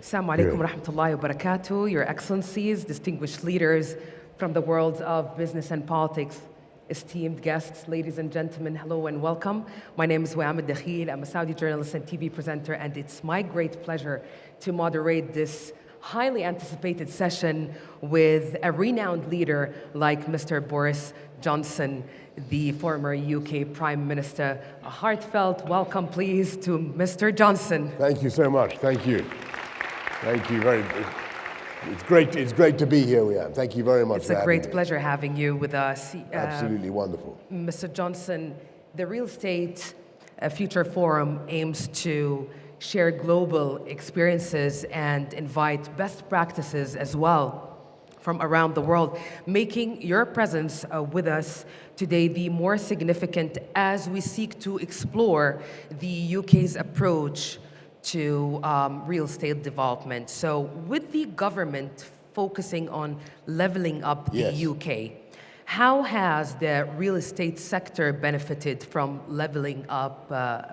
Assalamu alaikum wa rahmatullahi wa barakatuh, Your Excellencies, distinguished leaders from the worlds of business and politics, esteemed guests, ladies and gentlemen, hello and welcome. My name is Wa'am al-Dakhil. I'm a Saudi journalist and TV presenter, and it's my great pleasure to moderate this highly anticipated session with a renowned leader like Mr. Boris Johnson, the former UK Prime Minister. A heartfelt welcome, please, to Mr. Johnson. Thank you so much. Thank you. Thank you very much. It's great to be here, Wa'am. Thank you very much. It's a great pleasure having you with us. Absolutely wonderful. Mr. Johnson, the Real Estate Future Forum aims to share global experiences and invite best practices as well from around the world, making your presence with us today the more significant as we seek to explore the UK's approach to real estate development. So with the government focusing on leveling up the UK, how has the real estate sector benefited from leveling up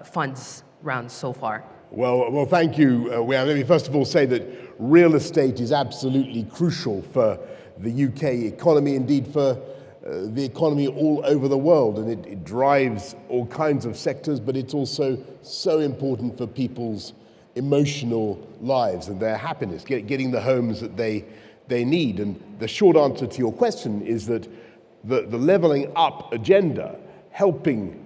funds rounds so far? Well, thank you. Let me first of all say that real estate is absolutely crucial for the UK economy, indeed for the economy all over the world, and it drives all kinds of sectors, but it's also so important for people's emotional lives and their happiness, getting the homes that they need. And the short answer to your question is that the leveling up agenda, helping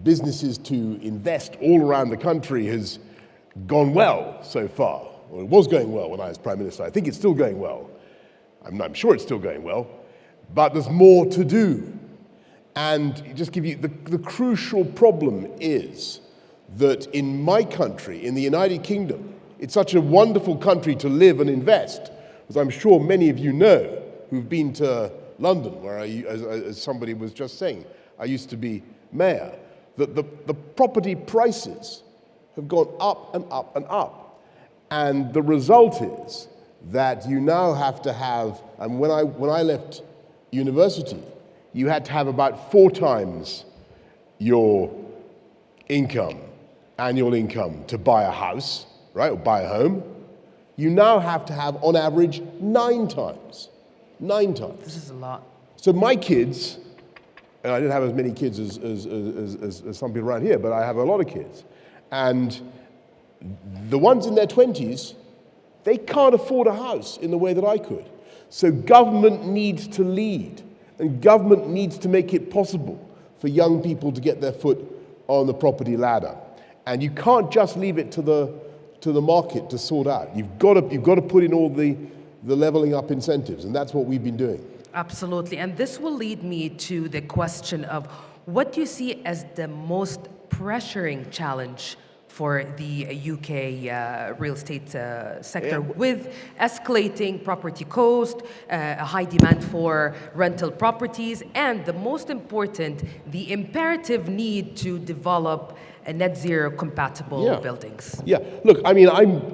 businesses to invest all around the country, has gone well so far. Well, it was going well when I was Prime Minister. I think it's still going well. I'm sure it's still going well, but there's more to do. And just give you the crucial problem is that in my country, in the United Kingdom, it's such a wonderful country to live and invest, as I'm sure many of you know who've been to London, where as somebody was just saying, I used to be mayor, that the property prices have gone up and up and up. And the result is that you now have to have, and when I left university, you had to have about 4 times your annual income to buy a house, right, or buy a home. You now have to have, on average, 9 times. 9 times. This is a lot. So my kids, and I didn't have as many kids as some people around here, but I have a lot of kids. And the ones in their 20s, they can't afford a house in the way that I could. So government needs to lead, and government needs to make it possible for young people to get their foot on the property ladder. And you can't just leave it to the market to sort out. You've got to put in all the leveling up incentives, and that's what we've been doing. Absolutely, and this will lead me to the question of what do you see as the most pressuring challenge for the UK real estate sector, with escalating property cost, a high demand for rental properties, and the most important, the imperative need to develop a net zero compatible buildings? Yeah, look, I mean,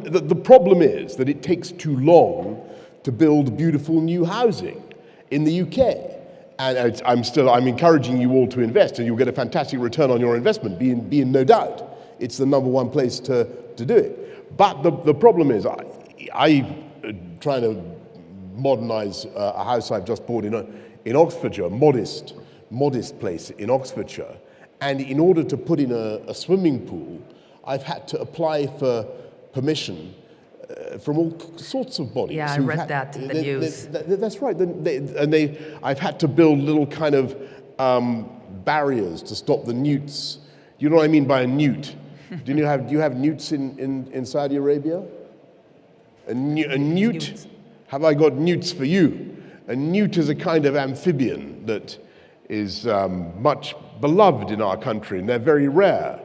the problem is that it takes too long to build beautiful new housing in the UK. And I'm encouraging you all to invest, and you'll get a fantastic return on your investment, be in no doubt. It's the #1 place to do it. But the problem is, I'm trying to modernize a house I've just bought in Oxfordshire, modest place in Oxfordshire. And in order to put in a swimming pool, I've had to apply for permission from all sorts of bodies. Yeah, I read that in the news. That's right. I've had to build little kind of barriers to stop the newts. You know what I mean by a newt? Do you have newts in Saudi Arabia? A newt? Have I got newts for you? A newt is a kind of amphibian that is much beloved in our country, and they're very rare.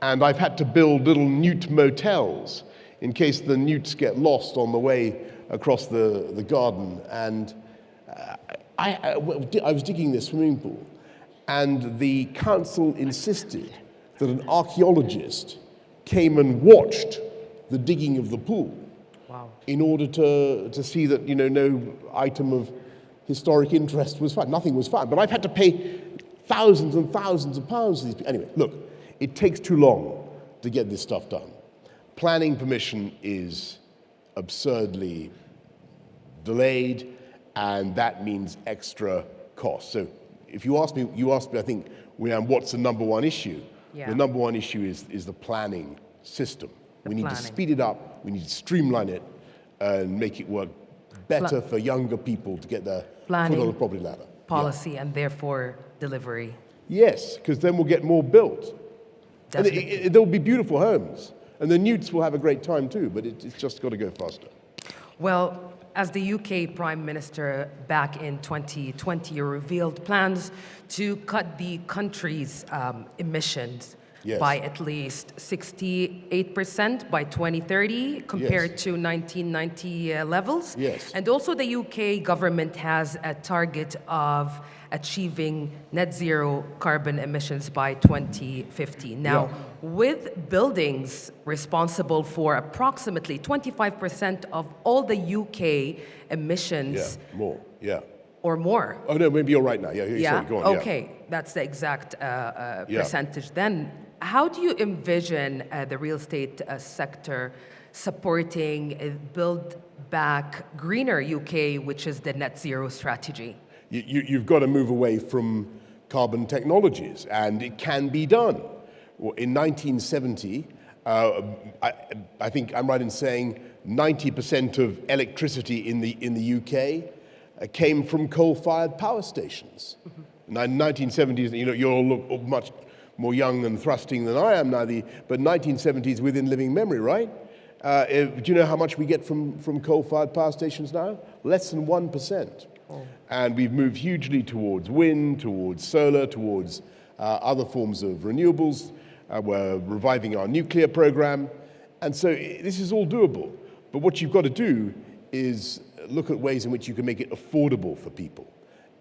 And I've had to build little newt motels in case the newts get lost on the way across the garden. And I was digging this swimming pool, and the council insisted that an archaeologist came and watched the digging of the pool. Wow. In order to see that, no item of historic interest was found. Nothing was found. But I've had to pay thousands and thousands of pounds to these people. Anyway, look, it takes too long to get this stuff done. Planning permission is absurdly delayed, and that means extra cost. So if you ask me, I think, what's the number one issue? Yeah. The number one issue is the planning system. We need to planning. speed it up, we need to streamline it, and make it work better for younger people to get their foot on Planning, the property ladder. policy, and therefore delivery. Yes, because then we'll get more built. And Definitely. there'll be beautiful homes, and the newts will have a great time too, but it's just got to go faster. Well, as the UK Prime Minister back in 2020, you revealed plans to cut the country's emissions Yes. by at least 68% by 2030 compared Yes. to 1990 levels. Yes. And also the UK government has a target of achieving net zero carbon emissions by 2050. Now, Yeah. with buildings responsible for approximately 25% of all the UK emissions More, yeah. or more. Oh no, maybe you're right now. Yeah, sorry, go on. Okay, that's the exact percentage. Then, how do you envision the real estate sector supporting a Build Back Greener UK, which is the net zero strategy? You've got to move away from carbon technologies, and it can be done. Well, in 1970, I think I'm right in saying 90% of electricity in the UK came from coal-fired power stations. In the 1970s, you all look much more young and thrusting than I am now, but 1970s within living memory, right? Do you know how much we get from coal-fired power stations now? Less than 1%. Oh. And we've moved hugely towards wind, towards solar, towards other forms of renewables. We're reviving our nuclear program. And so this is all doable. But what you've got to do is look at ways in which you can make it affordable for people.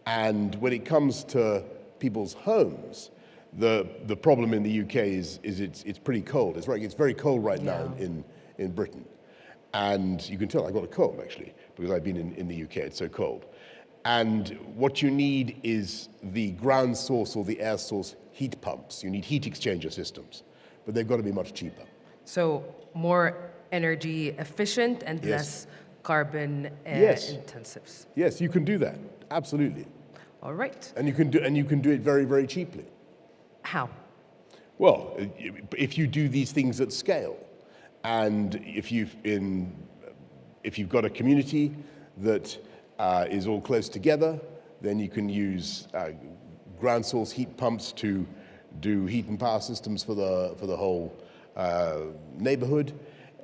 And when it comes to people's homes, the problem in the UK is it's pretty cold. It's very cold right now in Britain. And you can tell I've got a cold, actually, because I've been in the UK. It's so cold. And what you need is the ground source or the air source heat pumps. You need heat exchanger systems, but they've got to be much cheaper. So more energy efficient and Yes. less carbon Yes. intensives. Yes, you can do that, absolutely. All right. And you can do it very, very cheaply. How? Well, if you do these things at scale, and if you've got a community that is all close together, then you can use ground source heat pumps to do heat and power systems for the whole neighborhood.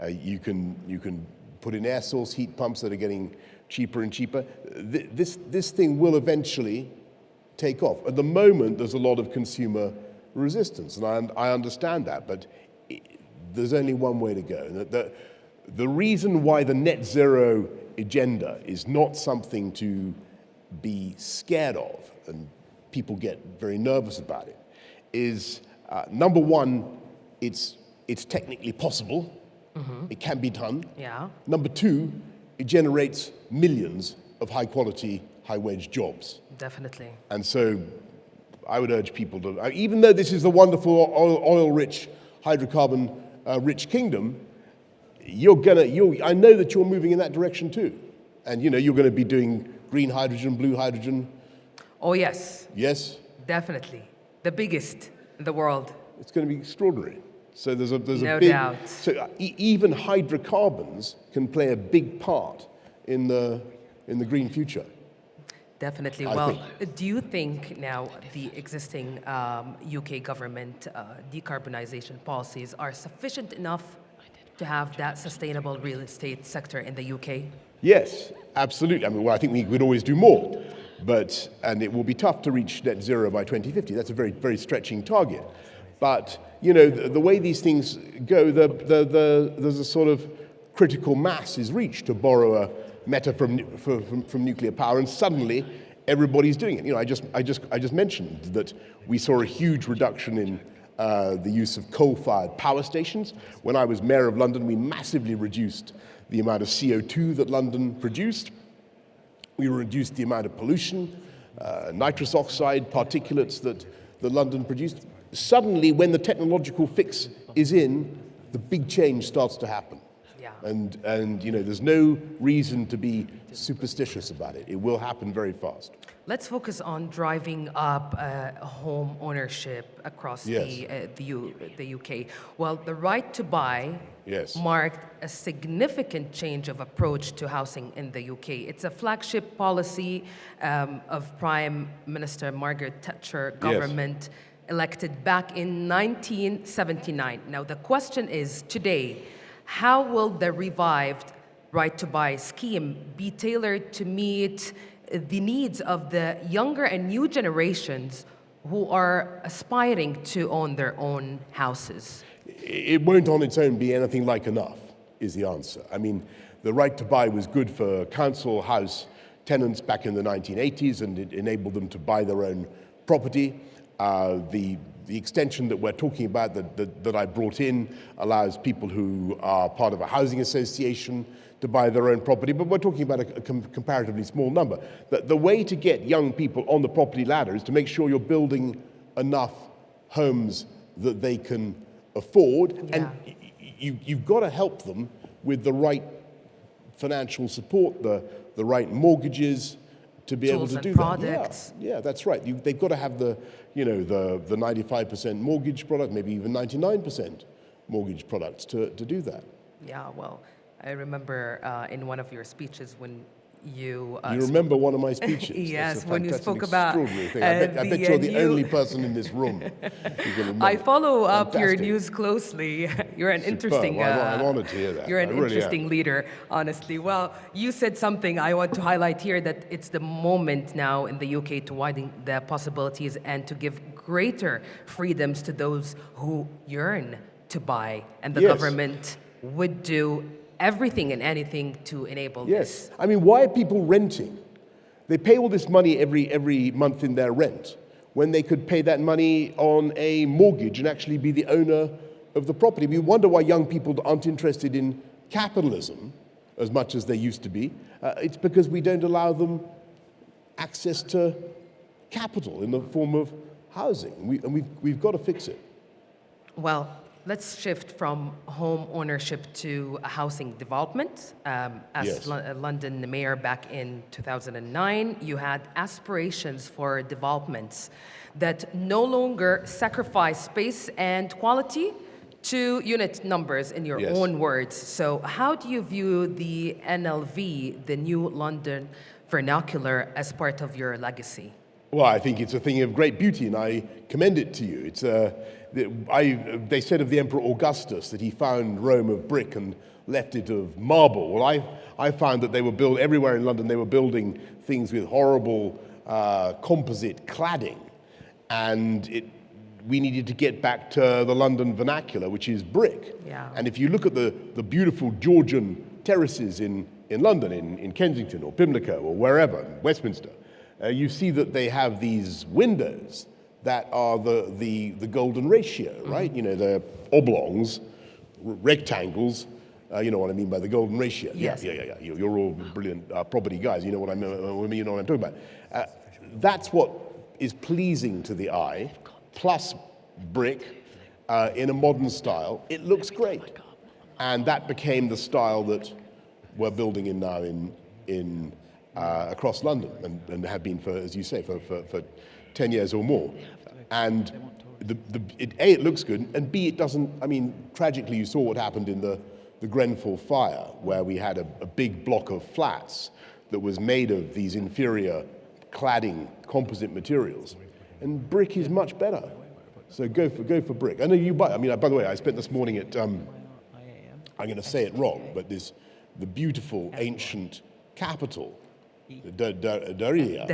You can put in air source heat pumps that are getting cheaper and cheaper. This thing will eventually take off. At the moment, there's a lot of consumer resistance, and I understand that, but there's only one way to go. The reason why the net zero agenda is not something to be scared of, and people get very nervous about it, is number one, it's technically possible. Mm-hmm. It can be done. Yeah. Number two, it generates millions of high-quality, high-wage jobs. Definitely. And so I would urge people to, even though this is the wonderful oil-rich, hydrocarbon-rich kingdom, I know that you're moving in that direction too. And you're going to be doing green hydrogen, blue hydrogen. Oh, yes. Yes? Definitely. The biggest in the world. It's going to be extraordinary. So there's a No big, doubt. So even hydrocarbons can play a big part in the green future. Definitely. I Well, do you think now the existing UK government decarbonization policies are sufficient enough to have that sustainable real estate sector in the UK? Yes, absolutely. I think we could always do more, and it will be tough to reach net zero by 2050. That's a very, very stretching target. But the way these things go, there's a sort of critical mass is reached, to borrow a meta from nuclear power, and suddenly everybody's doing it. I just mentioned that we saw a huge reduction in the use of coal-fired power stations. When I was mayor of London, we massively reduced the amount of CO2 that London produced. We reduced the amount of pollution, nitrous oxide, particulates that London produced. Suddenly, when the technological fix is in, the big change starts to happen. Yeah. And you know, there's no reason to be superstitious about it. It will happen very fast. Let's focus on driving up home ownership across Yes. the UK. Well, the right to buy Yes. marked a significant change of approach to housing in the UK. It's a flagship policy of Prime Minister Margaret Thatcher government elected back in 1979. Now, the question is today, how will the revived right to buy scheme be tailored to meet the needs of the younger and new generations who are aspiring to own their own houses? It won't on its own be anything like enough, is the answer. I mean, the right to buy was good for council house tenants back in the 1980s, and it enabled them to buy their own property. The extension that we're talking about that I brought in allows people who are part of a housing association to buy their own property, but we're talking about a comparatively small number. The way to get young people on the property ladder is to make sure you're building enough homes that they can afford, and you've got to help them with the right financial support, the right mortgages to be able to do products. that. Yeah, that's right. They've got to have the 95% mortgage product, maybe even 99% mortgage products to do that. Yeah, well, I remember in one of your speeches when you... you remember one of my speeches? Yes, when you spoke about... Extraordinary thing. I bet you're the only person in this room who's going to I follow up your news closely. You're an interesting... I'm honored to hear that. You're an interesting leader, honestly. Well, you said something I want to highlight here, that it's the moment now in the UK to widen the possibilities and to give greater freedoms to those who yearn to buy. And the government would do everything and anything to enable this. I mean, why are people renting? They pay all this money every month in their rent when they could pay that money on a mortgage and actually be the owner of the property. We wonder why young people aren't interested in capitalism as much as they used to be. It's because we don't allow them access to capital in the form of housing. And we've got to fix it. Well, let's shift from home ownership to housing development. As London mayor back in 2009, you had aspirations for developments that no longer sacrifice space and quality to unit numbers, in your own words. So how do you view the NLV, the New London Vernacular, as part of your legacy? Well, I think it's a thing of great beauty, and I commend it to you. It's they said of the Emperor Augustus that he found Rome of brick and left it of marble. Well, I found that they were built everywhere in London. They were building things with horrible composite cladding, and we needed to get back to the London vernacular, which is brick. Yeah. And if you look at the beautiful Georgian terraces in London, in Kensington or Pimlico or wherever, Westminster, you see that they have these windows that are the golden ratio, right? You know, they're oblongs, rectangles. You know what I mean by the golden ratio. Yes. Yeah. You're all brilliant property guys. You know what I mean. You know what I'm talking about. That's what is pleasing to the eye. Plus brick in a modern style. It looks great, and that became the style that we're building in now in across London, and have been for, as you say, for 10 years or more. And it looks good, and B, it doesn't. I mean, tragically, you saw what happened in the Grenfell fire, where we had a big block of flats that was made of these inferior cladding composite materials. And brick is much better. So go for brick. I know you buy. I mean, by the way, I spent this morning at. I'm going to say it wrong, but the beautiful ancient capital, Daria.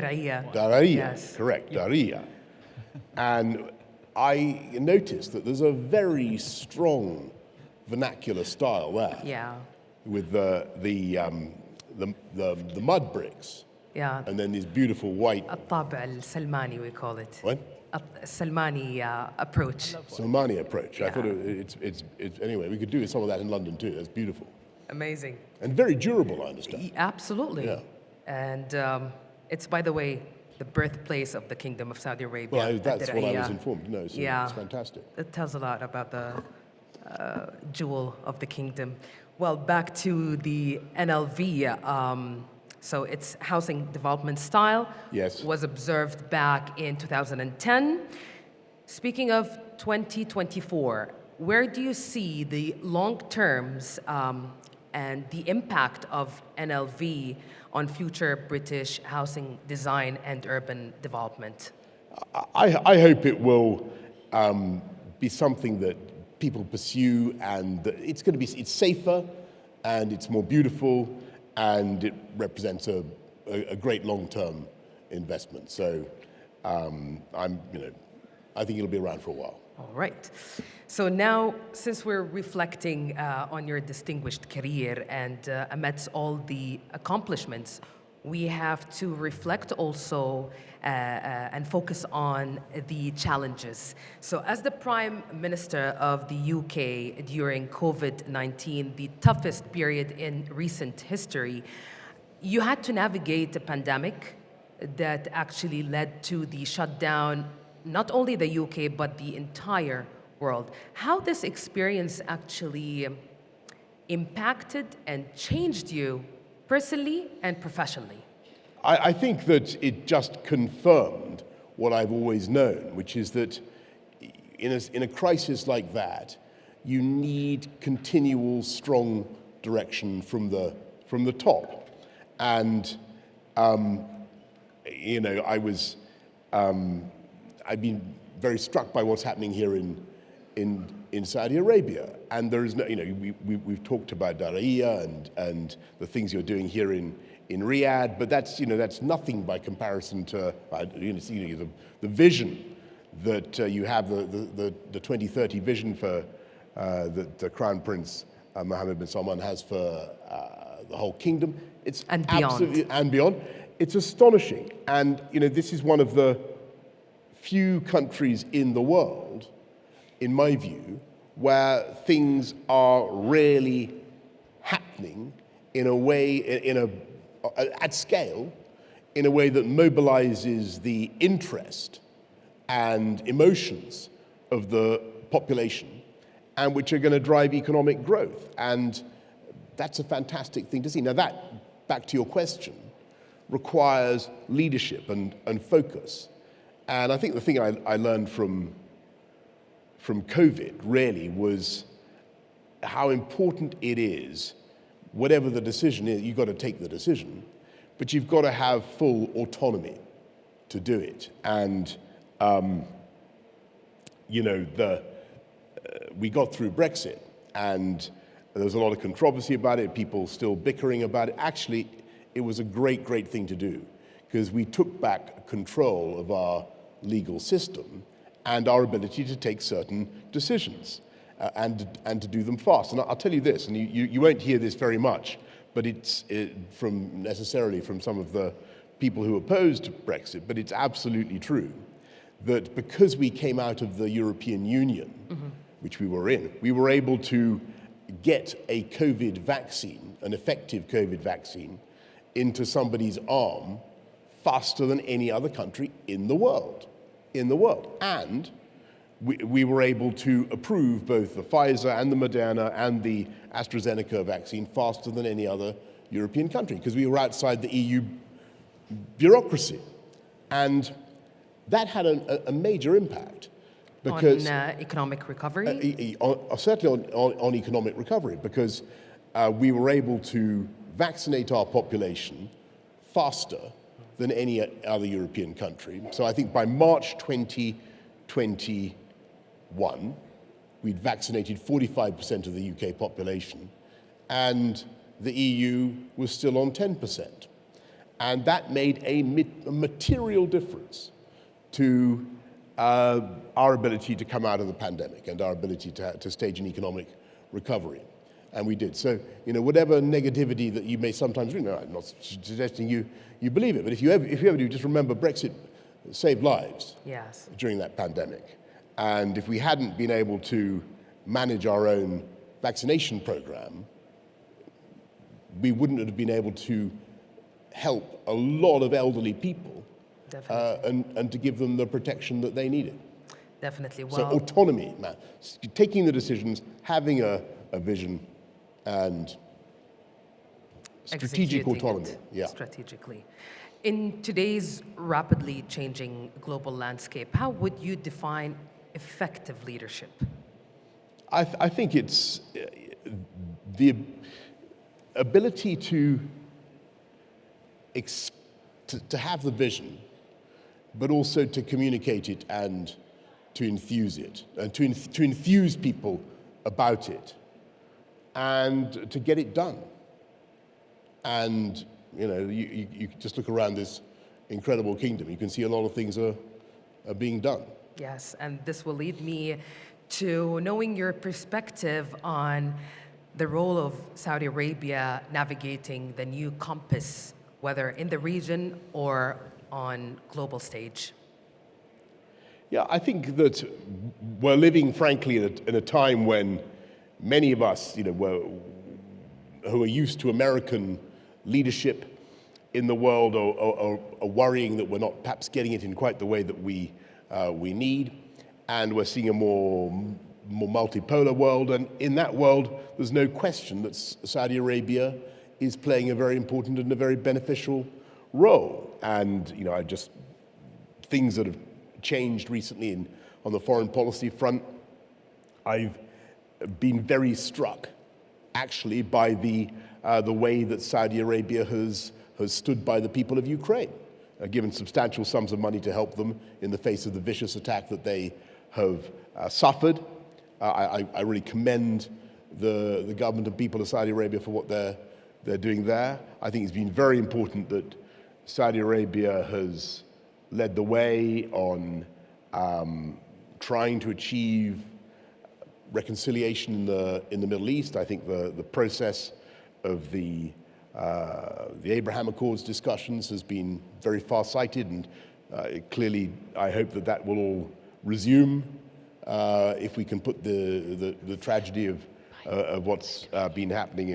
Yes. Correct, Daria. And I noticed that there's a very strong vernacular style there. Yeah. With the mud bricks. Yeah. And then these beautiful white. الطابع السلماني, we call it. What? Salmani approach. Salmani approach. I thought it's anyway. We could do some of that in London too. That's beautiful. Amazing. And very durable, I understand. Absolutely. Yeah. And it's, by the way, the birthplace of the Kingdom of Saudi Arabia. Well, that's what I was informed. No, so it's fantastic. It tells a lot about the jewel of the kingdom. Well, back to the NLV. So its housing development style Yes. was observed back in 2010. Speaking of 2024, where do you see the long terms and the impact of NLV on future British housing design and urban development? I hope it will be something that people pursue, and that it's safer, and it's more beautiful, and it represents a great long-term investment. So I think it'll be around for a while. All right. So now, since we're reflecting on your distinguished career and amidst all the accomplishments, we have to reflect also and focus on the challenges. So as the Prime Minister of the UK during COVID-19, the toughest period in recent history, you had to navigate a pandemic that actually led to the shutdown, not only the UK, but the entire world. How this experience actually impacted and changed you personally and professionally? I think that it just confirmed what I've always known, which is that in a crisis like that, you need continual, strong direction from the top. And I've been very struck by what's happening here in Saudi Arabia, and there is no, we've talked about Daraiya and the things you're doing here in Riyadh, but that's nothing by comparison to the vision that you have, the 2030 vision for the Crown Prince Mohammed bin Salman has for the whole kingdom. It's and beyond. And beyond. It's astonishing, and this is one of the few countries in the world, in my view, where things are really happening in a way, at scale, in a way that mobilizes the interest and emotions of the population, and which are going to drive economic growth. And that's a fantastic thing to see. Now that, back to your question, requires leadership and focus. And I think the thing I learned from COVID really was how important it is, whatever the decision is, you've got to take the decision, but you've got to have full autonomy to do it. And we got through Brexit, and there was a lot of controversy about it, people still bickering about it. Actually, it was a great, great thing to do, because we took back control of our legal system and our ability to take certain decisions and to do them fast. And I'll tell you this, and you won't hear this very much, but it's necessarily from some of the people who opposed Brexit, but it's absolutely true that because we came out of the European Union, which we were in, we were able to get a COVID vaccine, an effective COVID vaccine, into somebody's arm faster than any other country in the world. And we were able to approve both the Pfizer and the Moderna and the AstraZeneca vaccine faster than any other European country, because we were outside the EU bureaucracy. And that had a major impact. Because on economic recovery? Certainly on economic recovery, because we were able to vaccinate our population faster than any other European country. So I think by March 2021, we'd vaccinated 45% of the UK population, and the EU was still on 10%. And that made a material difference to our ability to come out of the pandemic and our ability to stage an economic recovery. And we did. So, whatever negativity that you may sometimes read, I'm not suggesting you believe it, but if you ever do, just remember Brexit saved lives during that pandemic. And if we hadn't been able to manage our own vaccination program, we wouldn't have been able to help a lot of elderly people and to give them the protection that they needed. Definitely. So autonomy, man. Taking the decisions, having a vision, and strategic Executing autonomy. it Yeah. strategically. In today's rapidly changing global landscape, how would you define effective leadership? I think it's the ability to have the vision, but also to communicate it and to enthuse it, and to enthuse people about it, and to get it done. And you just look around this incredible kingdom, you can see a lot of things are being done. Yes, and this will lead me to knowing your perspective on the role of Saudi Arabia navigating the new compass, whether in the region or on global stage. Yeah, I think that we're living, frankly, in a time when many of us, who are used to American leadership in the world are worrying that we're not perhaps getting it in quite the way that we need, and we're seeing a more multipolar world. And in that world, there's no question that Saudi Arabia is playing a very important and a very beneficial role. And things that have changed recently on the foreign policy front, I've been very struck, actually, by the way that Saudi Arabia has stood by the people of Ukraine, given substantial sums of money to help them in the face of the vicious attack that they have suffered. I really commend the government and people of Saudi Arabia for what they're doing there. I think it's been very important that Saudi Arabia has led the way on trying to achieve reconciliation in the Middle East. I think the process of the Abraham Accords discussions has been very far-sighted, and clearly I hope that will all resume if we can put the tragedy of what's been happening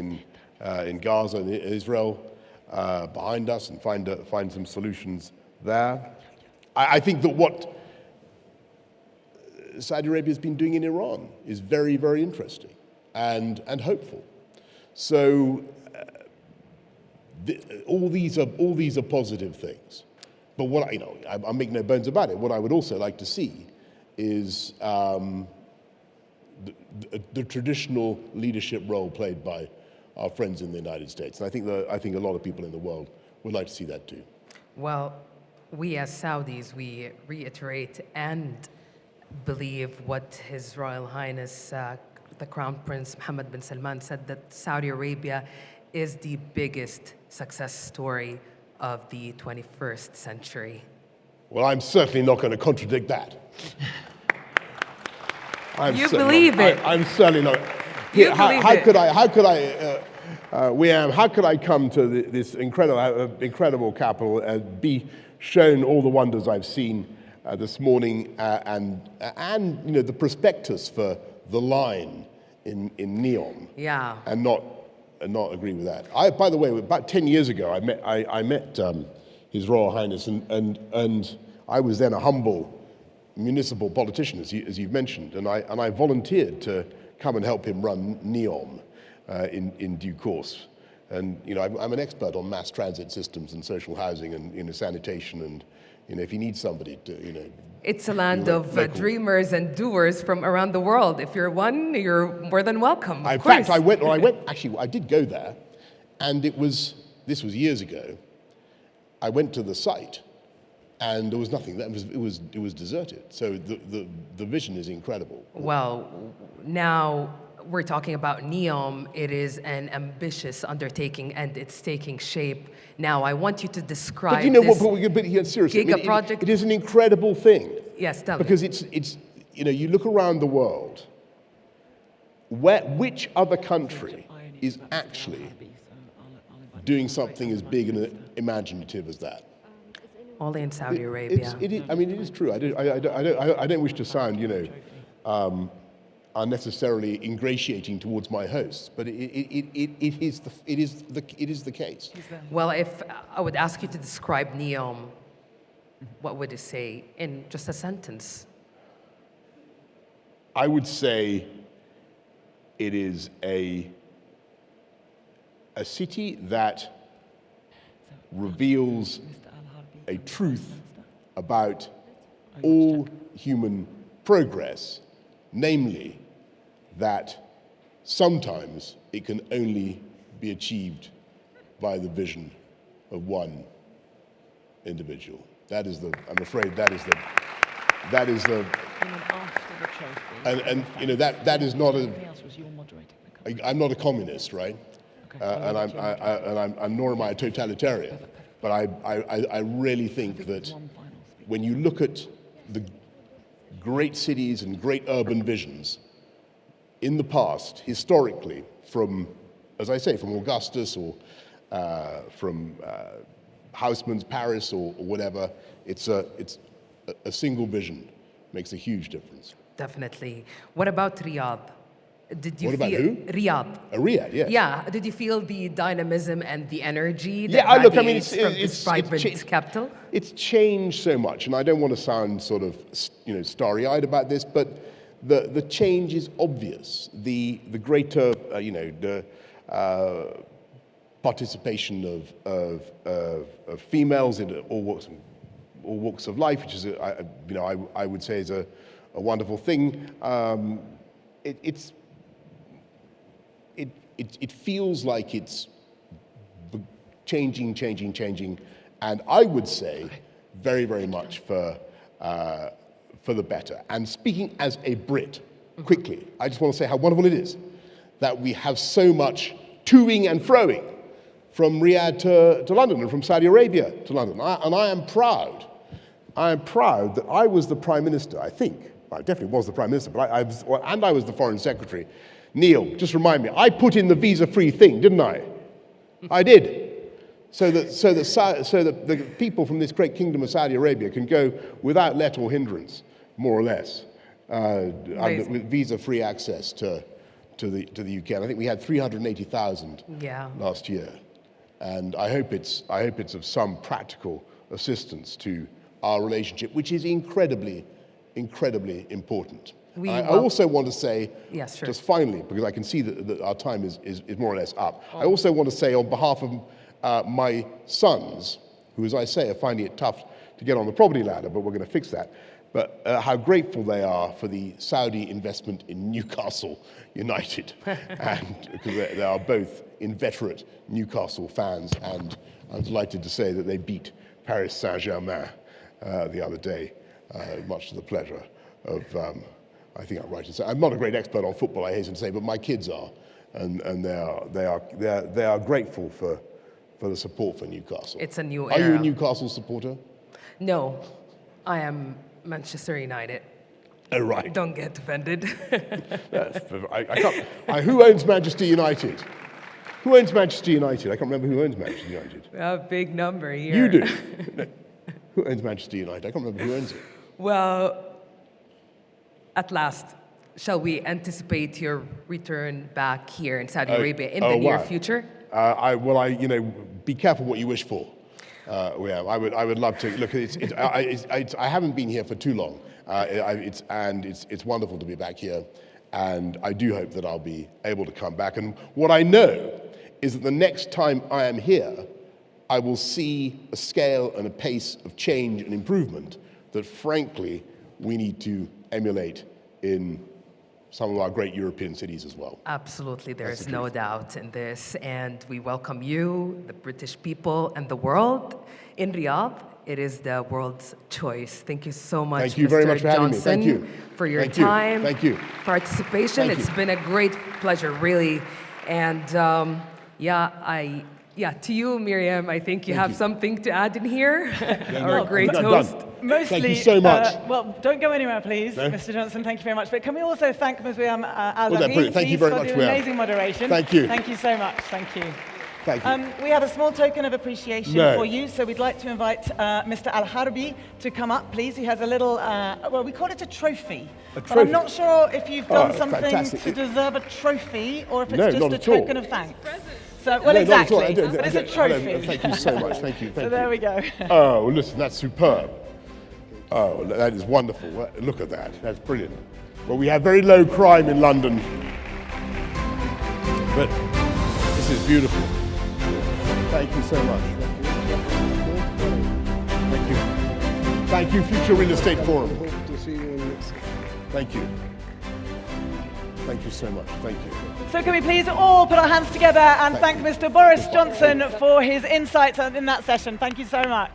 in Gaza and Israel behind us and find some solutions there. I think that what Saudi Arabia has been doing in Iran is very, very interesting and hopeful. So all these are positive things. But what I make no bones about it. What I would also like to see is the traditional leadership role played by our friends in the United States. And I think a lot of people in the world would like to see that too. Well, we as Saudis, we reiterate and believe what His Royal Highness, the Crown Prince Mohammed bin Salman said, that Saudi Arabia is the biggest success story of the 21st century. Well, I'm certainly not going to contradict that. You believe it. I'm certainly not. How could I come to this incredible capital and be shown all the wonders I've seen this morning, and the prospectus for the line in Neom, yeah, and not agree with that. By the way, about 10 years ago, I met His Royal Highness, and I was then a humble municipal politician, as you've mentioned, and I volunteered to come and help him run Neom in due course. And I'm an expert on mass transit systems and social housing and sanitation, and if you need somebody to it's a land of dreamers and doers from around the world. If you're one, you're more than welcome. In fact, I went. Actually, I did go there, and this was years ago. I went to the site, and there was nothing there. It was deserted. So the vision is incredible. Well, now we're talking about Neom. It is an ambitious undertaking, and it's taking shape now. I want you to describe. But seriously, project. It is an incredible thing. Yes, tell me. Because it's you look around the world. Which other country is actually doing something as big and imaginative as that? Only in Saudi Arabia. It is true. I don't wish to sound, unnecessarily ingratiating towards my hosts, but it is the case. Well, if I would ask you to describe Neom, what would you say in just a sentence? I would say it is a a city that reveals a truth about all human progress, namely that sometimes it can only be achieved by the vision of one individual. That is the, I'm afraid that is the, and you know, that is not a, I'm not a communist, right? And nor am I a totalitarian. But I really think that when you look at the great cities and great urban visions in the past, historically, from, as I say, from Augustus or from Haussmann's Paris or whatever, it's a single vision makes a huge difference. Definitely. What about Riyadh? Did you What about feel who? Riyadh? Riyadh, yes. Yeah. Did you feel the dynamism and the energy that Yeah, look, I mean, radiates from this vibrant capital? It's changed so much, and I don't want to sound sort of, you know, starry-eyed about this, but the change is obvious. The greater, you know, the participation of females in all walks of life, which is, you know, I would say is a wonderful thing. It feels like it's changing, and I would say very, very much for the better. And speaking as a Brit, quickly, I just want to say how wonderful it is that we have so much toing and froing from Riyadh to London and from Saudi Arabia to London. And I am proud. I am proud that I was the Prime Minister, I think. I definitely was the Prime Minister, but I was the Foreign Secretary. Neil, just remind me, I put in the visa-free thing, didn't I? I did. So that the people from this great kingdom of Saudi Arabia can go without let or hindrance, more or less, with visa-free access to the UK. And I think we had 380,000 last year. And I hope it's of some practical assistance to our relationship, which is incredibly important. I also want to say, just finally, because I can see that our time is more or less up, I also want to say on behalf of my sons, who, as I say, are finding it tough to get on the property ladder, but we're going to fix that, but how grateful they are for the Saudi investment in Newcastle United, and because they are both inveterate Newcastle fans, and I'm delighted to say that they beat Paris Saint-Germain the other day, much to the pleasure of, I think I'm right to say, I'm not a great expert on football, I hasten to say, but my kids are, and they are grateful for the support for Newcastle. It's a new era. Are you a Newcastle supporter? No, I am Manchester United. Oh, right. Don't get offended. Who owns Manchester United? Who owns Manchester United? I can't remember who owns Manchester United. A big number here. You do. No. Who owns Manchester United? I can't remember who owns it. Well, at last, shall we anticipate your return back here in Saudi Arabia in the near future? You know, be careful what you wish for. I would love to. Look, I haven't been here for too long, it's wonderful to be back here, and I do hope that I'll be able to come back. And what I know is that the next time I am here, I will see a scale and a pace of change and improvement that, frankly, we need to emulate in some of our great European cities as well. Absolutely, there's no doubt in this, and we welcome you, the British people, and the world in Riyadh. It is the world's choice. Thank you so much, Thank you very much for having me. Thank you. For your time, Thank you. Participation. It's been a great pleasure, really. And to you, Miriam, I think you have something to add in here. Our great host. Mostly, thank you so much. Well, don't go anywhere, please, no? Mr. Johnson. Thank you very much. But can we also thank Ms. Al-Zahid, thank you very much, for the amazing moderation. Thank you. Thank you so much. Thank you. Thank you. We have a small token of appreciation for you, so we'd like to invite Mr. Al-Harbi to come up, please. He has a little, well, we call it a trophy. But I'm not sure if you've done something to deserve a trophy or if it's just a token of thanks. So, well, exactly. But it's a trophy. Thank you so much. Thank you. So there we go. Oh, listen, that's superb. Oh, that is wonderful. Look at that. That's brilliant. Well, we have very low crime in London, but this is beautiful. Thank you so much. Thank you. Thank you, Future Real Estate Forum. Thank you. Thank you so much. Thank you. So can we please all put our hands together and thank Mr. Boris Johnson for his insights in that session. Thank you so much.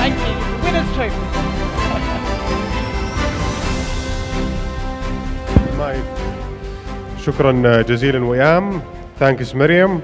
Thank you. Winner's trophy. شكرا جزيلا ويام. Thanks Miriam.